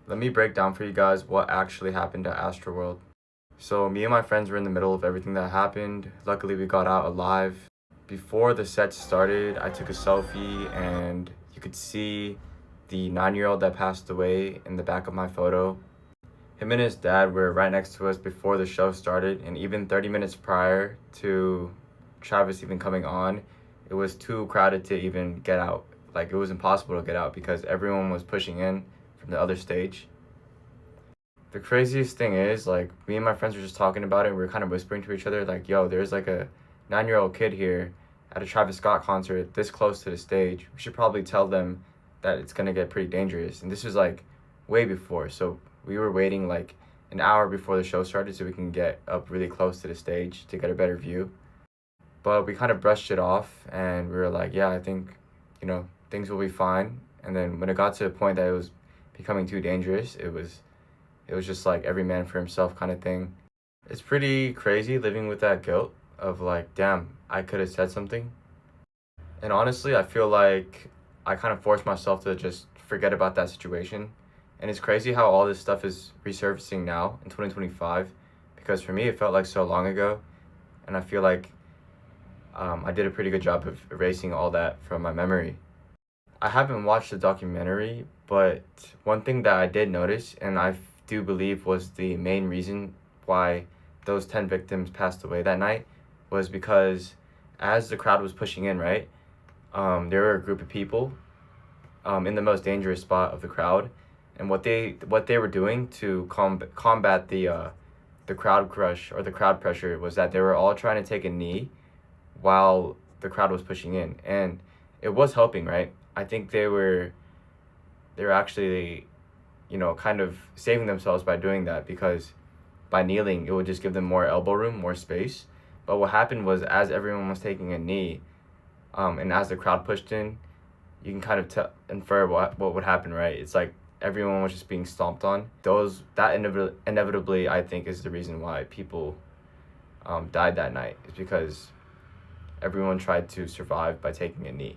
Let me break down for you guys what actually happened at Astroworld. So me and my friends were in the middle of everything that happened. Luckily, we got out alive. Before the set started, I took a selfie and you could see the 9-year-old that passed away in the back of my photo. Him and his dad were right next to us before the show started, and even 30 minutes prior to Travis even coming on, it was too crowded to even get out. Like, it was impossible to get out because everyone was pushing in from the other stage. The craziest thing is, like, me and my friends were just talking about it, and we were kind of whispering to each other, like, yo, there's like a 9-year-old kid here at a Travis Scott concert this close to the stage. We should probably tell them that it's gonna get pretty dangerous. And this was like way before, so we were waiting like an hour before the show started so we can get up really close to the stage to get a better view. But we kind of brushed it off and we were like, yeah, I think, things will be fine. And then when it got to the point that it was becoming too dangerous, it was just like every man for himself kind of thing. It's pretty crazy living with that guilt of like, damn, I could have said something. And honestly, I feel like I kind of forced myself to just forget about that situation. And it's crazy how all this stuff is resurfacing now in 2025 because for me, it felt like so long ago. And I feel like I did a pretty good job of erasing all that from my memory. I haven't watched the documentary, but one thing that I did notice, and I do believe was the main reason why those 10 victims passed away that night, was because as the crowd was pushing in, right, there were a group of people in the most dangerous spot of the crowd, and what they were doing to combat the crowd crush or the crowd pressure was that they were all trying to take a knee while the crowd was pushing in, and it was helping, right? I think they were actually, kind of saving themselves by doing that because by kneeling, it would just give them more elbow room, more space. But what happened was as everyone was taking a knee, and as the crowd pushed in, you can kind of infer what would happen, right? It's like everyone was just being stomped on. That inevitably, I think, is the reason why people died that night. Is because everyone tried to survive by taking a knee.